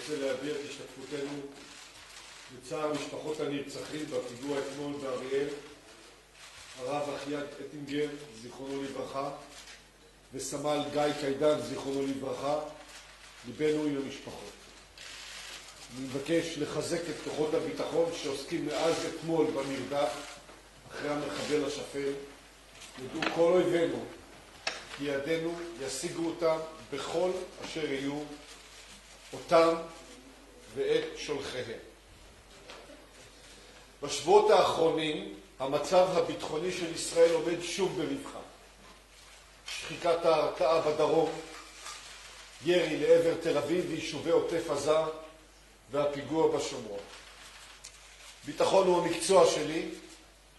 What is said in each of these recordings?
רוצה להביע את השתתפותנו בצער משפחות הנרצחים בפיגוע אתמול באריאל, הרב אחיעד אטינגר, זיכרונו לברכה, וסמל גיא קיידן, זיכרונו לברכה. ליבנו עם המשפחות. אני מבקש לחזק את כוחות הביטחון שעוסקים מאז אתמול במרדף אחרי המחבל השפל. ידעו כל אויבינו כי ידינו ישיגו אותם בכל אשר יהיו, אותם ואת שולחיהם. בשבועות האחרונים המצב הביטחוני של ישראל עומד שוב במבחן. שחיקת ההרתעה בדרום, ירי לעבר תל אביב ויישובי עוטף עזה והפיגוע בשומרון. ביטחון הוא המקצוע שלי,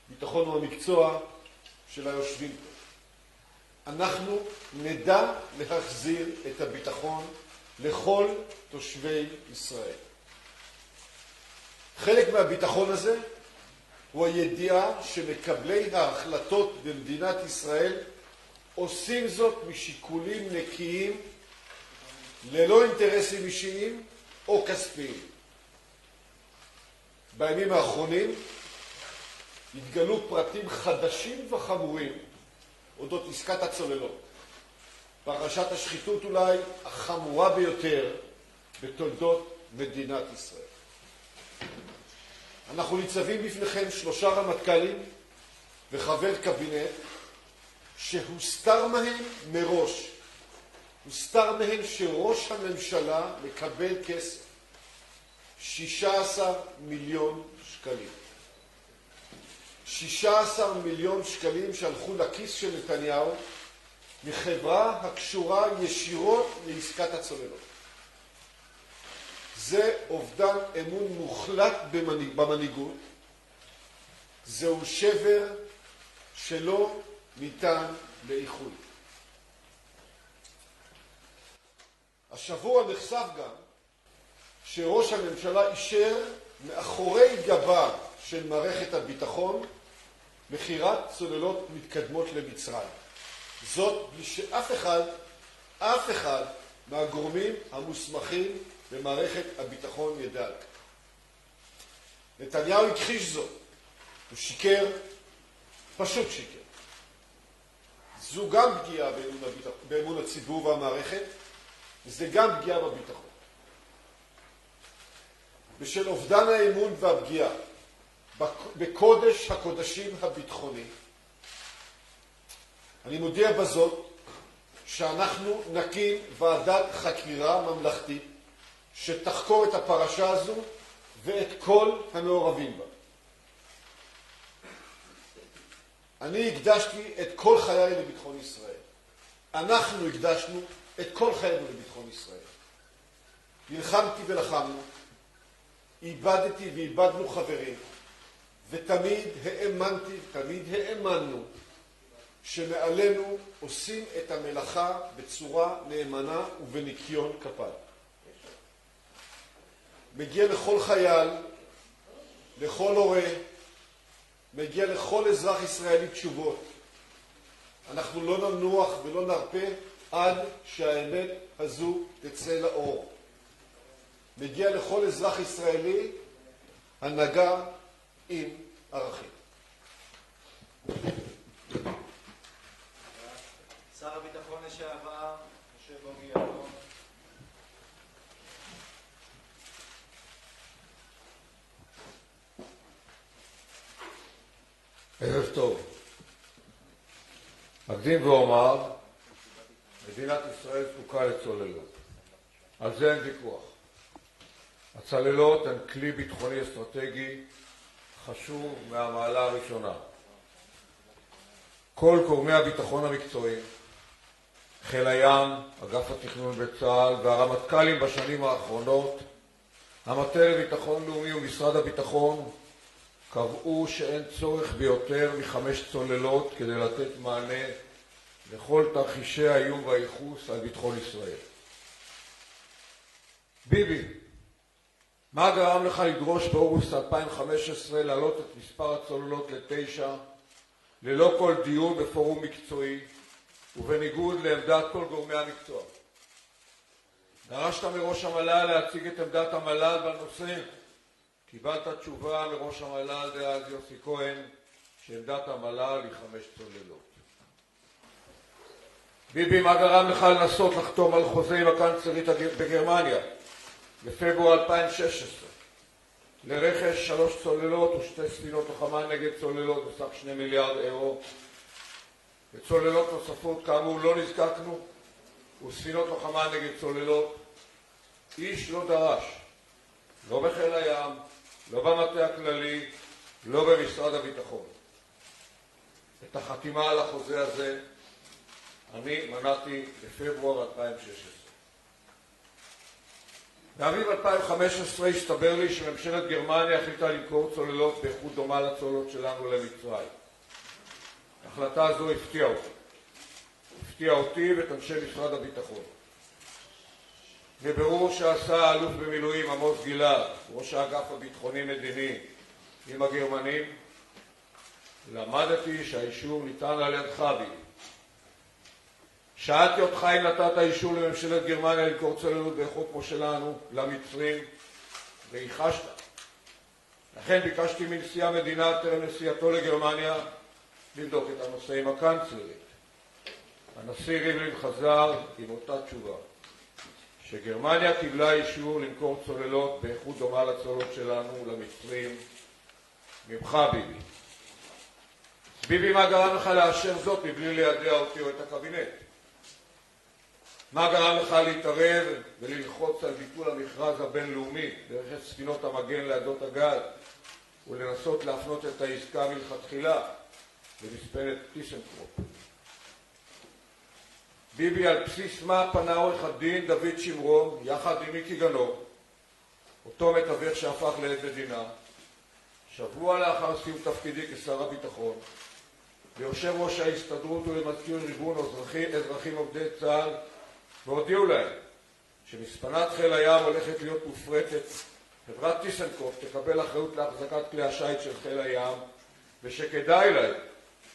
ביטחון הוא המקצוע של היושבים פה. אנחנו נדע להחזיר את הביטחון לכל תושבי ישראל. חלק מהביטחון הזה הוא הידיעה שמקבלי ההחלטות במדינת ישראל עושים זאת משיקולים נקיים, ללא אינטרסים אישיים או כספיים. בימים האחרונים התגלו פרטים חדשים וחמורים אודות עסקת הצוללות. פרשת השחיתות אולי החמורה ביותר בתולדות מדינת ישראל. אנחנו ניצבים בפניכם 3 רמטכ"לים וחבר קבינט שהוסתר מהם מראש. הוסתר מהם שראש הממשלה מקבל כסף, 16 מיליון שקלים. 16 מיליון שקלים שהלכו לכיס של נתניהו מחברה הקשורה ישירות לעסקת הצוללות. זה אובדן אמון מוחלט במנהיגות. זהו שבר שלא ניתן לאיחוי. השבוע נחשף גם שראש הממשלה אישר מאחורי גבה של מערכת הביטחון מכירת צוללות מתקדמות למצרים. זאת בלי שאף אחד מהגורמים המוסמכים במערכת הביטחון ידע. נתניהו הכחיש זאת. הוא שיקר, פשוט שיקר. זו גם פגיעה באמון הציבור והמערכת, וזה גם פגיעה בביטחון. בשל אובדן האמון והפגיעה בקודש הקודשים הביטחוני, אני מודיע בזאת שאנחנו נקים ועדת חקירה ממלכתית שתחקור את הפרשה הזו ואת כל המעורבים בה. אני הקדשתי את כל חיי לביטחון ישראל. אנחנו הקדשנו את כל חיינו לביטחון ישראל. נלחמתי ולחמנו, איבדתי ואיבדנו חברים, ותמיד האמנו שמעלינו עושים את המלאכה בצורה נאמנה ובניקיון כפיים. מגיע לכל חייל, לכל הורה, מגיע לכל אזרח ישראלי תשובות. אנחנו לא ננוח ולא נרפה עד שהאמת הזו תצא לאור. מגיע לכל אזרח ישראלי הנהגה עם ערכים. שר הביטחון לשעבר, משה בוגי יעלון. ערב טוב. אקדים ואומר, מדינת ישראל זקוקה לצוללות. על זה אין ויכוח. הצוללות הן כלי ביטחוני אסטרטגי חשוב מהמעלה הראשונה. כל גורמי הביטחון המקצועיים, חיל הים, אגף התכנון בצה"ל והרמטכ"לים בשנים האחרונות, המטה לביטחון לאומי ומשרד הביטחון, קבעו שאין צורך ביותר מ5 צוללות כדי לתת מענה לכל תרחישי האיום והייחוס על ביטחון ישראל. ביבי, מה גרם לך לדרוש באוגוסט 2015 להעלות את מספר הצוללות ל9 ללא כל דיון בפורום מקצועי ובניגוד לעמדת כל גורמי המקצוע? דרשת מראש המל"ל להציג את עמדת המל"ל בנושא. קיבלת תשובה מראש המל"ל דאז יוסי כהן שעמדת המל"ל היא 5 צוללות. ביבי, מה גרם לך לנסות לחתום על חוזה עם הקנצלרית בגרמניה בפברואר 2016 לרכש 3 צוללות ו2 ספינות לוחמה נגד צוללות בסך 2 מיליארד אירו? וצוללות נוספות כאמור לא נזקקנו, וספינות לוחמה נגד צוללות איש לא דרש, לא בחיל הים, לא במטה הכללי, לא במשרד הביטחון. את החתימה על החוזה הזה אני מנעתי בפברואר 2016. באביב 2015 הסתבר לי שממשלת גרמניה החליטה למכור צוללות באיכות דומה לצוללות שלנו למצרים. ההחלטה הזו הפתיעה אותי ואת אנשי משרד הביטחון. בבירור שעשה האלוף במילואים עמוס גלעד, ראש האגף הביטחוני-מדיני עם הגרמנים, למדתי שהאישור ניתן על ידך ביבי. שאלתי אותך אם נתת אישור לממשלת גרמניה למכור צוללות באיכות כמו שלנו למצרים, והיחשת. לכן ביקשתי מנשיא המדינה טרם נסיעתו לגרמניה לבדוק את הנושא עם הקנצלרית. הנשיא ריבלין חזר עם אותה תשובה, שגרמניה קיבלה אישור למכור צוללות באיכות דומה לצוללות שלנו למצרים. ממך ביבי. ביבי, מה גרם לך לאשר זאת מבלי לידע אותי או את הקבינט? מה גרם לך להתערב וללחוץ על ביטול המכרז הבינלאומי ברכש ספינות המגן לעדות הגז ולנסות להפנות את העסקה מלכתחילה למספנת טיסנקרופ? ביבי, על בסיס מה פנה עורך הדין דוד שמרון יחד עם מיקי גנור, אותו מתווך שהפך לעד מדינה, שבוע לאחר סיום תפקידי כשר הביטחון, ליושב ראש ההסתדרות ולמזכיר ארגון אזרחים עובדי צה"ל, והודיעו להם שמספנת חיל הים הולכת להיות מופרטת, חברת טיסנקרופ תקבל אחריות להחזקת כלי השיט של חיל הים, ושכדאי להם,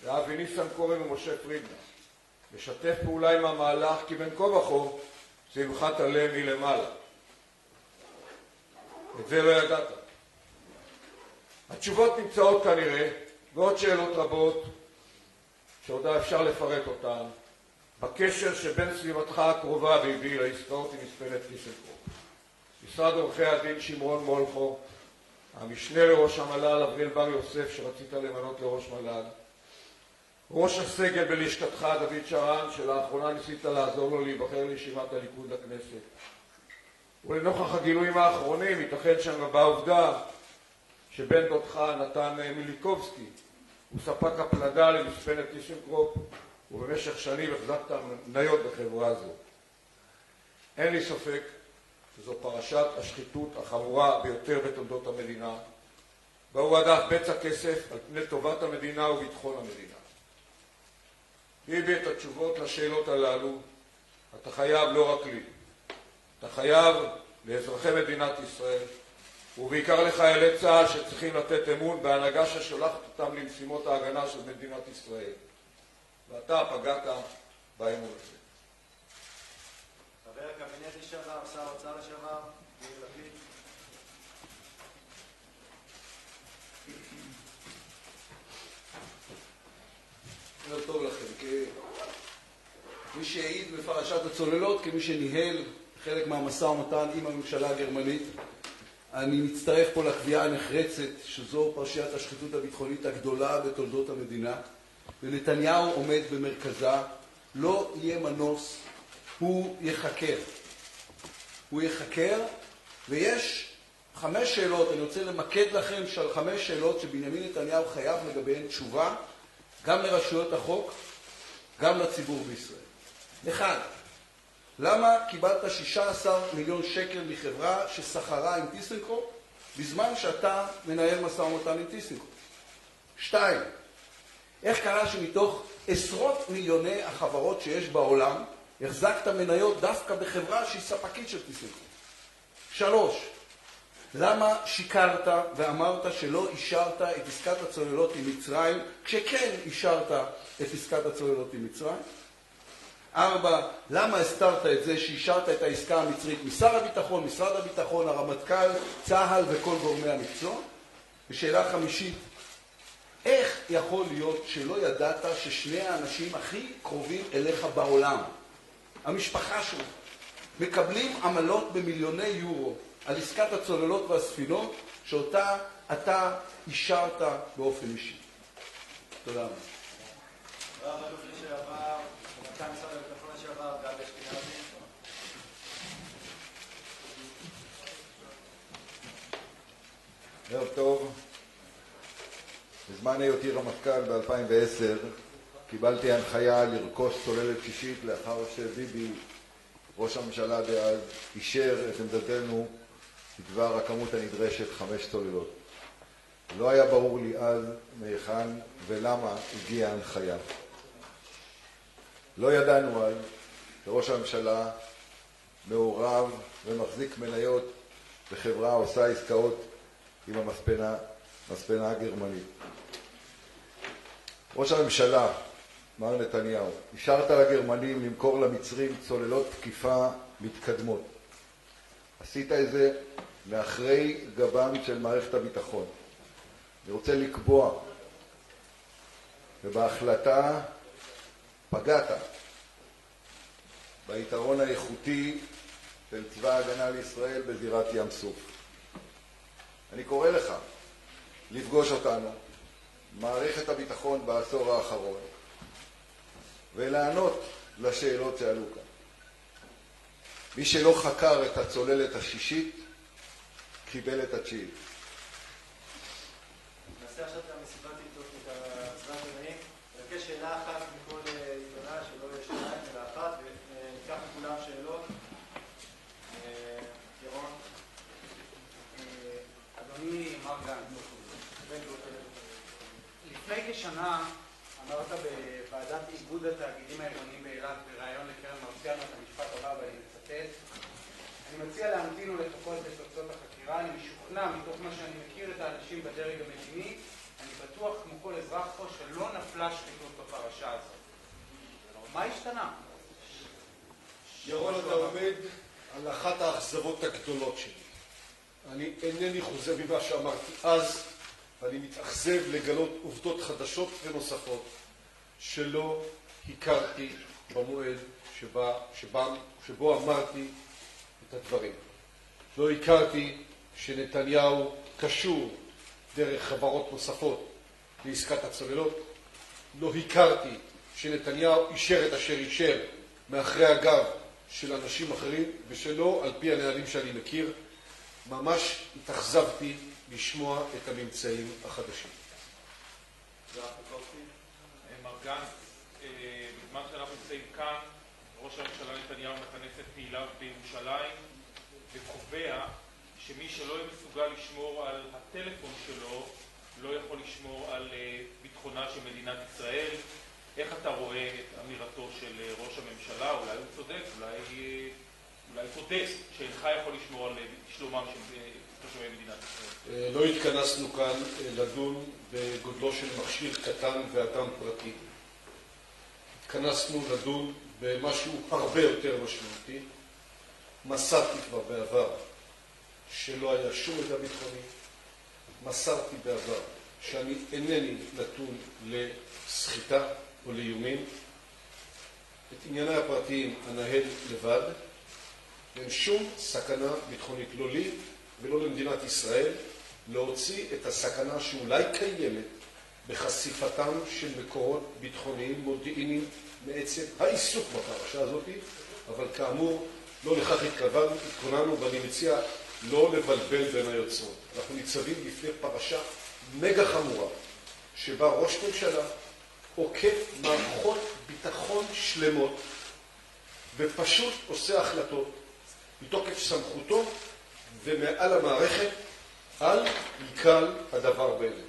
לאבי ניסנקורן ומשה פרידמן, לשתף פעולה עם המהלך, כי בין כה וכה שמחת הלב מלמעלה. את זה לא ידעת. התשובות נמצאות כנראה, ועוד שאלות רבות שעוד אפשר לפרט אותן, בקשר שבין סביבתך הקרובה ביבי לעסקאות עם מספנת טיסנקרופ. משרד עורכי הדין שמרון מולכו, המשנה לראש המל"ל אבריאל בר יוסף שרצית למנות לראש מל"ל, ראש הסגל בלשכתך דוד שרן שלאחרונה ניסית לעזור לו להיבחר לישיבת הליכוד לכנסת. ולנוכח הגילויים האחרונים ייתכן שם בעובדה שבן דודך נתן מיליקובסקי הוא ספק הפלדה למספנת טיסנקרופ, ובמשך שנים החזקת מניות בחברה זו. אין לי ספק שזו פרשת השחיתות החמורה ביותר בתולדות המדינה, בה הוא הדף בצע כסף על פני טובת המדינה וביטחון המדינה. ביבי, את התשובות לשאלות הללו אתה חייב לא רק לי, אתה חייב לאזרחי מדינת ישראל, ובעיקר לחיילי צה"ל שצריכים לתת אמון בהנהגה ששולחת אותם למשימות ההגנה של מדינת ישראל. ואתה פגעת באמון הזה. חבר הקבינט לשעבר, שר האוצר לשעבר, יאיר לפיד. ערב טוב לכם. כמי שהעיד בפרשת הצוללות, כמי שניהל חלק מהמשא ומתן עם הממשלה הגרמנית, אני מצטרף פה לקביעה הנחרצת שזו פרשיית השחיתות הביטחונית הגדולה בתולדות המדינה, ונתניהו עומד במרכזה. לא יהיה מנוס, הוא יחקר. הוא יחקר, ויש 5 שאלות, אני רוצה למקד לכם של 5 שאלות שבנימין נתניהו חייב לגביהן תשובה, גם לרשויות החוק, גם לציבור בישראל. 1. למה קיבלת 16 מיליון שקל מחברה שסחרה עם טיסנקרופ, בזמן שאתה מנהל משא ומתן עם טיסנקרופ? 2. איך קרה שמתוך עשרות מיליוני החברות שיש בעולם, החזקת מניות דווקא בחברה שהיא ספקית של טיסנקרופ? 3. למה שיקרת ואמרת שלא אישרת את עסקת הצוללות עם מצרים, כשכן אישרת את עסקת הצוללות עם מצרים? 4. למה הסתרת את זה שאישרת את העסקה המצרית משר הביטחון, משרד הביטחון, הרמטכ"ל, צה"ל וכל גורמי המקצוע? ושאלה 5. איך יכול להיות שלא ידעת ששני האנשים הכי קרובים אליך בעולם, המשפחה שלך, מקבלים עמלות במיליוני יורו על עסקת הצוללות והספינות שאותה אתה אישרת באופן אישי? תודה רבה. רב אלוף לשעבר, מנכ"ל משרד הביטחון לשעבר, גבי אשכנזי. ערב טוב. בזמן היותי רמטכ"ל ב-2010 קיבלתי הנחיה לרכוש צוללת שישית לאחר שביבי, ראש הממשלה דאז, אישר את עמדתנו בדבר הכמות הנדרשת 5 צוללות. לא היה ברור לי אז מהיכן ולמה הגיעה ההנחיה. לא ידענו אז שראש הממשלה מעורב ומחזיק מניות בחברה עושה עסקאות עם המספנה הגרמנית. ראש הממשלה, מר נתניהו, אישרת לגרמנים למכור למצרים צוללות תקיפה מתקדמות. עשית את זה מאחרי גבם של מערכת הביטחון. אני רוצה לקבוע, ובהחלטה פגעת ביתרון האיכותי של צבא ההגנה לישראל בזירת ים סוף. אני קורא לך לפגוש אותנו, מערכת הביטחון בעשור האחרון, ולענות לשאלות שעלו כאן. מי שלא חקר את הצוללת השישית, קיבל את התשיעית. נעשה עכשיו את המסיבת עיתונאים, את הצבעת עיתונאים. נבקש שאלה אחת מכל עיתונאי, שלא יהיה 2 אלא 1, וניקח מכולם שאלות. ירון. אדוני מר גנץ, לפני כשנה אמרת בוועדת איגוד התאגידים העירוניים באילת בראיון לקרן מרציאנו את המשפט הבא, ואני מצטט: אני מציע להמתין ולחכות לתוצאות החקירה. אני משוכנע מתוך מה שאני מכיר את האנשים בדרג המדיני, אני בטוח כמו כל אזרח פה שלא נפלה שחיתות בפרשה הזאת. מה השתנה? ירון, אתה עומד על אחת האכזבות הגדולות שלי. אני אינני חוזר ממה שאמרתי אז, ואני מתאכזב לגלות עובדות חדשות ונוספות שלא הכרתי במועד שבו אמרתי את הדברים. לא הכרתי שנתניהו קשור דרך חברות נוספות לעסקת הצוללות. לא הכרתי שנתניהו אישר את אשר אישר מאחרי הגב של אנשים אחרים, ושלא על פי הנהלים שאני מכיר. ממש התאכזבתי לשמוע את הממצאים החדשים. מר גנץ, בזמן שאנחנו נמצאים כאן, ראש הממשלה נתניהו מכנס את פעיליו בירושלים וקובע שמי שלא יהיה מסוגל לשמור על הטלפון שלו לא יכול לשמור על ביטחונה של מדינת ישראל. איך אתה רואה את אמירתו של ראש הממשלה? אולי הוא צודק, אולי צודק שאינך יכול לשמור על שלומם של תושבי מדינת ישראל. לא התכנסנו כאן לדון בגודלו של מכשיר קטן ואדם פרטי. התכנסנו לדון במשהו הרבה יותר משמעותי. מסרתי כבר בעבר שלא היה שום מידע ביטחוני. מסרתי בעבר שאני אינני נתון לסחיטה או לאיומים. את ענייני הפרטיים אנהל לבד. אין שום סכנה ביטחונית, לא לי ולא למדינת ישראל, להוציא את הסכנה שאולי קיימת בחשיפתם של מקורות ביטחוניים מודיעיניים מעצם העיסוק בפרשה הזאת, אבל כאמור לא לכך התכוננו, ואני מציע לא לבלבל בין היוצרות. אנחנו ניצבים בפני פרשה מגה חמורה, שבה ראש ממשלה עוקף מערכות ביטחון שלמות ופשוט עושה החלטות מתוקף סמכותו ומעל המערכת, על יקל הדבר בעיניו.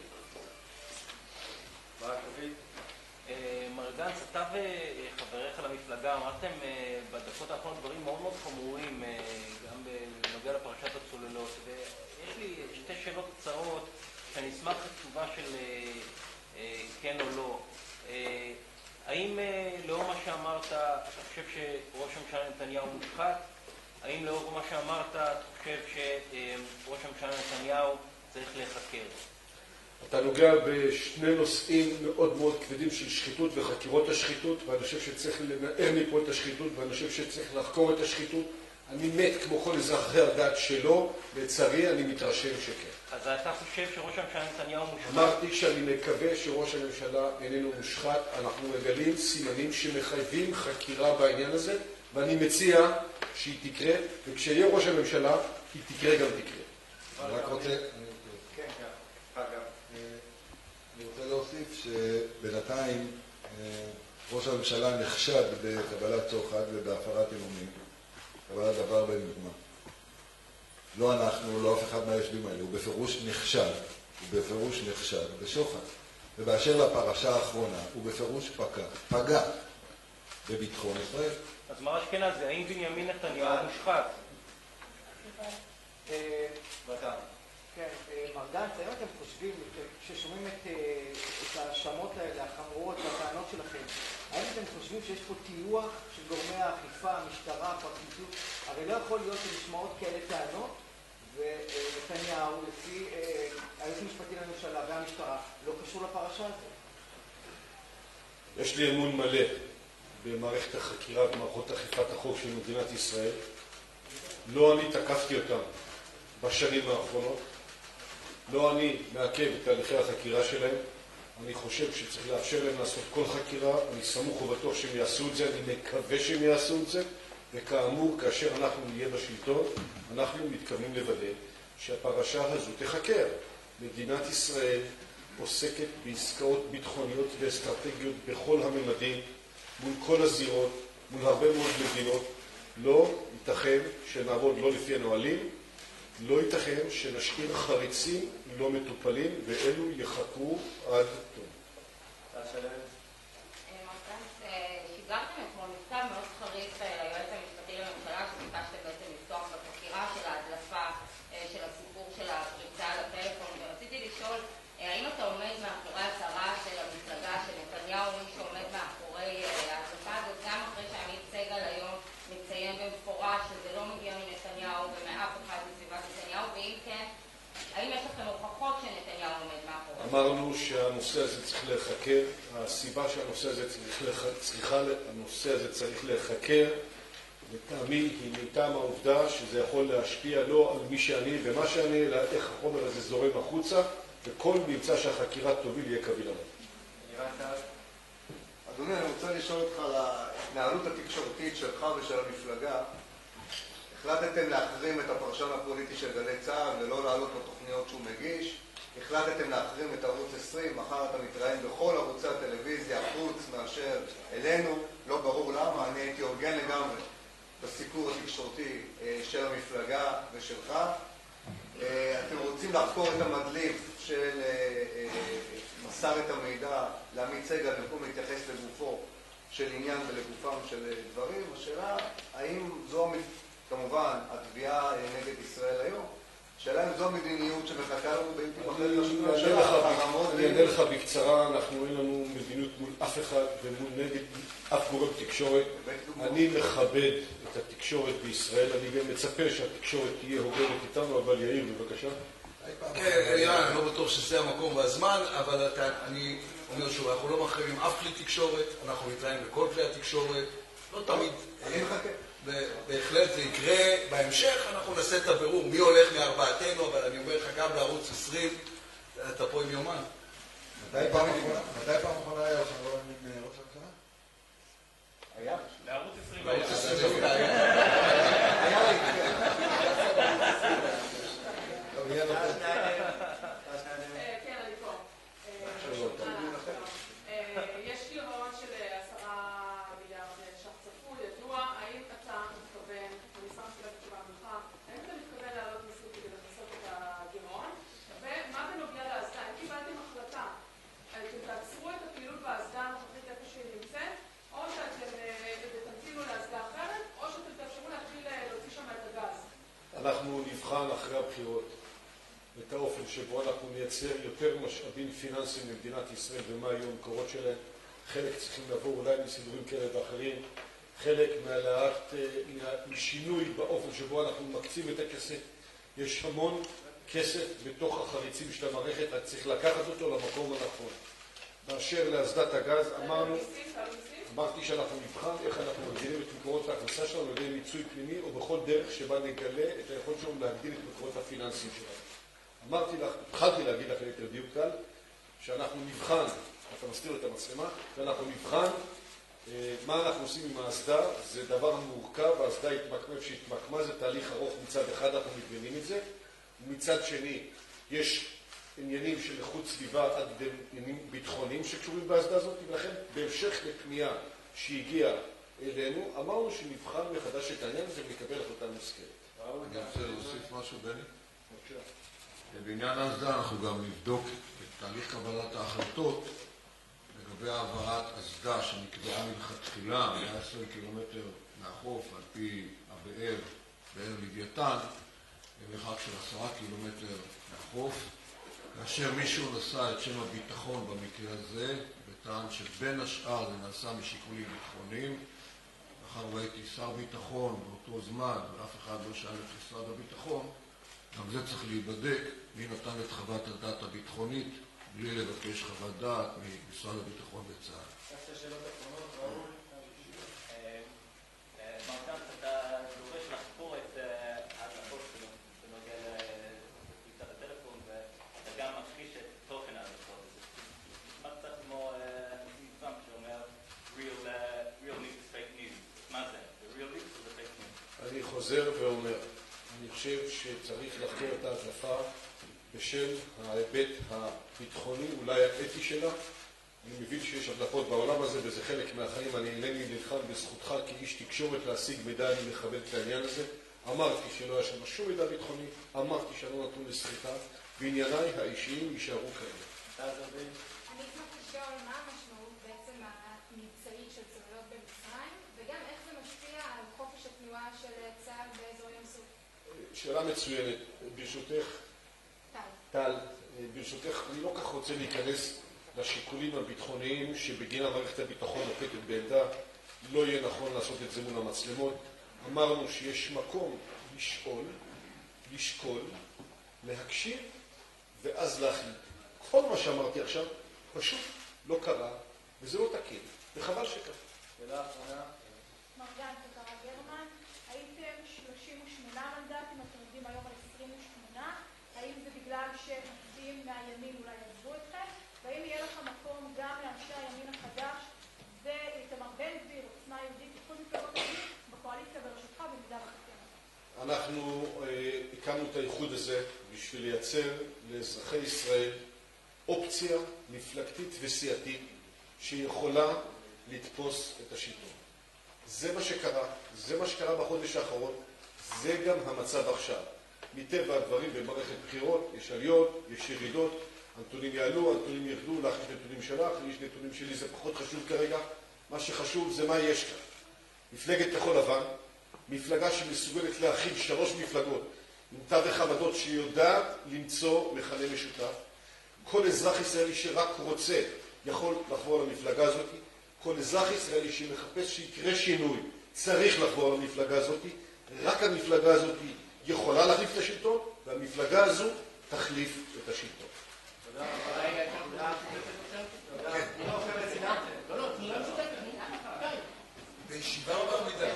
מר גנץ, אתה וחבריך למפלגה אמרתם בדקות האחרונות דברים מאוד מאוד חמורים גם בנוגע לפרשת הצוללות, ויש לי 2 שאלות קצרות שאני אשמח לתשובה של כן או לא. האם לאור מה שאמרת, אתה חושב שראש הממשלה נתניהו מושחת? האם לאור מה שאמרת, אתה חושב שראש הממשלה נתניהו צריך להיחקר? אתה נוגע בשני נושאים מאוד מאוד כבדים של שחיתות וחקירות השחיתות, ואני חושב שצריך לנער מפה את השחיתות, ואני חושב שצריך לחקור את השחיתות. אני מת כמו כל אזרחי הדת שלו, לצערי אני מתרשם שכן. אז אתה חושב שראש הממשלה נתניהו מושחת? אמרתי שאני מקווה שראש הממשלה איננו מושחת. אנחנו מגלים סימנים שמחייבים חקירה בעניין הזה, ואני מציע שהיא תקרה, וכשיהיה ראש הממשלה, היא תקרה גם תקרה. אני רק רוצה... אני רוצה להוסיף שבינתיים ראש הממשלה נחשד בקבלת שוחד ובהפרת אמונים, קבלת דבר במרמה. לא אנחנו, לא אף אחד מהיושבים האלה, הוא בפירוש נחשד בשוחד. ובאשר לפרשה האחרונה, הוא בפירוש פגע בביטחון ישראל. אז מר אשכנזי, האם בנימין נתניהו מושחת? כן, מר גנץ, האם אתם חושבים, כששומעים את ההאשמות האלה, החמורות והטענות שלכם, האם אתם חושבים שיש פה טיוח של גורמי האכיפה, המשטרה, הפרקליטות? הרי לא יכול להיות שנשמעות כאלה טענות, ונתניהו, לפי היועץ המשפטי לממשלה והמשטרה, לא קשור לפרשה הזאת. יש לי אמון מלא במערכת החקירה ומערכות אכיפת החוק של מדינת ישראל. לא אני תקפתי אותם בשנים האחרונות. לא אני מעכב את תהליכי החקירה שלהם. אני חושב שצריך לאפשר להם לעשות כל חקירה. אני סמוך ובטוח שהם יעשו את זה. אני מקווה שהם יעשו את זה. וכאמור, כאשר אנחנו נהיה בשלטון, אנחנו מתכוונים לוודא שהפרשה הזו תחקר. מדינת ישראל עוסקת בעסקאות ביטחוניות ואסטרטגיות בכל הממדים, מול כל הזירות, מול הרבה מאוד מדינות. לא ייתכן שנעבוד לא לפי הנהלים, לא ייתכן שנשאיר חריצים לא מטופלים, ואלו יחקרו עד תום. שיגרתם אתמול מכתב מאוד חריף ליועץ המשפטי לממשלה, שביקשתם בעצם לפתוח בחקירה של ההדלפה של הסיפור של הפריצה לטלפון, ורציתי לשאול, האם אתה עומד מאחורי הצהרה של המפלגה של נתניהו, מי שעומד מאחורי ההדלפה הזאת, גם אחרי שעמית סגל היום מציין במפורש שזה לא מגיע מנתניהו ומאף אחד מסביבת נתניהו, ואם כן, האם יש לכם הוכחות שנתניהו עומד מאחורי? אמרנו שהנושא הזה צריך להיחקר. הסיבה שהנושא הזה צריך להיחקר, לטעמי, היא מטעם העובדה שזה יכול להשפיע לא על מי שאני ומה שאני, אלא איך החומר הזה זורם החוצה, וכל ממצא שהחקירה תוביל יהיה קביל עליו. אדוני, אני רוצה לשאול אותך על ההתנהלות התקשורתית שלך ושל המפלגה. החלטתם להחרים את הפרשן הפוליטי של גלי צה"ל ולא להעלות בתוכניות שהוא מגיש. החלטתם להחרים את ערוץ 20, מחר אתה מתראיין בכל ערוצי הטלוויזיה, חוץ מאשר אלינו. לא ברור למה, אני הייתי הוגן לגמרי בסיקור התקשורתי של המפלגה ושלך. אתם רוצים לחקור את המדליף של מסר את המידע לעמית סגל במקום להתייחס לגופו של עניין ולגופם של דברים. השאלה, האם זו, כמובן, התביעה נגד ישראל היום, השאלה אם זו המדיניות שמחכה לנו באם תיבחר לראשות הממשלה. אני אענה לך בקצרה, אנחנו אין לנו מדיניות מול אף אחד ומול נגד אף גורם תקשורת. אני מכבד את התקשורת בישראל, אני גם מצפה שהתקשורת תהיה הוגנת איתנו, אבל יאיר, בבקשה. אלירן, אני לא בטוח שזה המקום והזמן, אבל אני אומר שוב, אנחנו לא מחרימים אף כלי תקשורת, אנחנו נתראים בכל כלי התקשורת, לא תמיד. בהחלט זה יקרה בהמשך, אנחנו נעשה את הבירור מי הולך מארבעתנו, אבל אני אומר לך גם לערוץ 20, אתה פה עם יומן. מתי פעם אחרונה היה לך לא עם ראש הממשלה? היה? לערוץ 20 לערוץ 20 היה. כן, אני פה. יש גירעון של 10 מיליארד ש"ח צפוי, ידוע. האם אתה מתכוון, אני אשמח שתקבל תשובה ממך, האם אתה מתכוון להעלות מיסים כדי לכסות את הגירעון? ומה בנוגע לאסדה? אם קיבלתם החלטה, אתם תעצרו את הפעילות באסדה הנוכחית איפה שהיא נמצאת, או שאתם תמתינו לאסדה אחרת, או שאתם תאפשרו להתחיל להוציא שם את הגז? אנחנו נבחן אחרי הבחירות את האופן שבו אנחנו נייצר יותר משאבים פיננסיים למדינת ישראל ומה היו המקורות שלהם. חלק צריכים לבוא אולי מסידורים כאלה ואחרים, חלק משינוי באופן שבו אנחנו מקצים את הכסף. יש המון כסף בתוך החריצים של המערכת, רק צריך לקחת אותו למקום הנכון. באשר לאסדת הגז, אמרתי שאנחנו נבחן איך אנחנו מגדילים את מקורות ההכנסה שלנו על ידי מיצוי פנימי או בכל דרך שבה נגלה את היכולת שלנו להגדיל את מקורות הפיננסיים שלנו. התחלתי להגיד לכם יותר דיוק קל, שאנחנו נבחן, אתה מסתיר את המצלמה, ואנחנו נבחן מה אנחנו עושים עם האסדה. זה דבר מורכב, האסדה התמקמה, שהתמקמה זה תהליך ארוך. מצד אחד אנחנו מבינים את זה, ומצד שני יש עניינים של איכות סביבה עד עניינים ביטחוניים שקשורים באסדה הזאת, ולכן בהמשך לפנייה שהגיעה אלינו, אמרנו שנבחן מחדש את העניין הזה ונקבל החלטה מושכלת. אני רוצה להוסיף משהו, בני? בעניין האסדה אנחנו גם נבדוק את תהליך קבלת ההחלטות לגבי העברת אסדה שנקבעה מלכתחילה 120 קילומטר מהחוף על פי הבאר, באר לוויתן, במרחק של 10 קילומטר מהחוף, כאשר מישהו נשא את שם הביטחון במקרה הזה, וטען שבין השאר זה נעשה משיקולים ביטחוניים. אחר והייתי שר ביטחון באותו זמן, ואף אחד לא שאל את משרד הביטחון, גם זה צריך להיבדק, מי נתן את חוות הדעת הביטחונית, בלי לבקש חוות דעת ממשרד הביטחון בצה"ל. שאלות אחרונות, ראול? מר גנץ, אתה דורש לחקור את ההדלפות בנוגע לפריצת הטלפון, ואתה גם מכחיש את תוכן ההדלפות. זה נשמע קצת כמו סימן שאומר real news is fake news. מה זה? The real news is fake news. אני חוזר ואומר, אני חושב שצריך לחקור את ההדלפה בשל ההיבט הביטחוני, אולי האתי שלה. אני מבין שיש הדלפות בעולם הזה, וזה חלק מהחיים. אני אינני נלחם בזכותך כאיש תקשורת להשיג מידע, אני מכבד את העניין הזה. אמרתי שלא היה שם שום מידע ביטחוני, אמרתי שאני לא נתון לסחיטה, וענייניי האישיים יישארו כאלה. אני אשמח לשאול מה המשמעות בעצם המבצעית של צוללות במצרים, וגם איך זה משפיע על חופש התנועה של צה"ל באזור ים סוף. שאלה מצוינת. ברשותך, טל, ברשותך, אני לא כך רוצה להיכנס לשיקולים הביטחוניים שבגינם מערכת הביטחון נוקטת בעמדה. לא יהיה נכון לעשות את זה מול המצלמות. אמרנו שיש מקום לשקול, להקשיב ואז להחליט. כל מה שאמרתי עכשיו פשוט לא קרה, וזה לא תקין, וחבל שכך. שאלה אחרונה. מר גנץ, יקרה גרמן, הייתם 38 מנדטים, אתם עומדים היום על 28. האם זה בגלל שמצביעים מהימין אולי יעזבו אתכם? והאם יהיה לך מקום גם לאנשי הימין החדש ואיתמר בן גביר, עוצמה יהודית, כל מפלגות הימין בקואליציה בראשותך במידה וחתן? אנחנו הקמנו את האיחוד הזה בשביל לייצר לאזרחי ישראל אופציה מפלגתית וסיעתית שיכולה לתפוס את השלטון. זה מה שקרה, זה מה שקרה בחודש האחרון, זה גם המצב עכשיו. מטבע הדברים במערכת בחירות יש עליות, יש ירידות, הנתונים יעלו, הנתונים ירדו, לך יש נתונים שלך, יש נתונים שלי, זה פחות חשוב כרגע. מה שחשוב זה מה יש כאן. מפלגת כחול לבן, מפלגה שמסוגלת להכיל 3 מפלגות, עם תווך עמדות שיודעת למצוא מכנה משותף. כל אזרח ישראלי שרק רוצה יכול לחבור למפלגה הזאת. כל אזרח ישראלי שמחפש שיקרה שינוי צריך לחבור למפלגה הזאת. רק המפלגה הזאת יכולה להחליף את השלטון, והמפלגה הזו תחליף את השלטון. תודה רבה. תודה. בישיבה או בעמידה?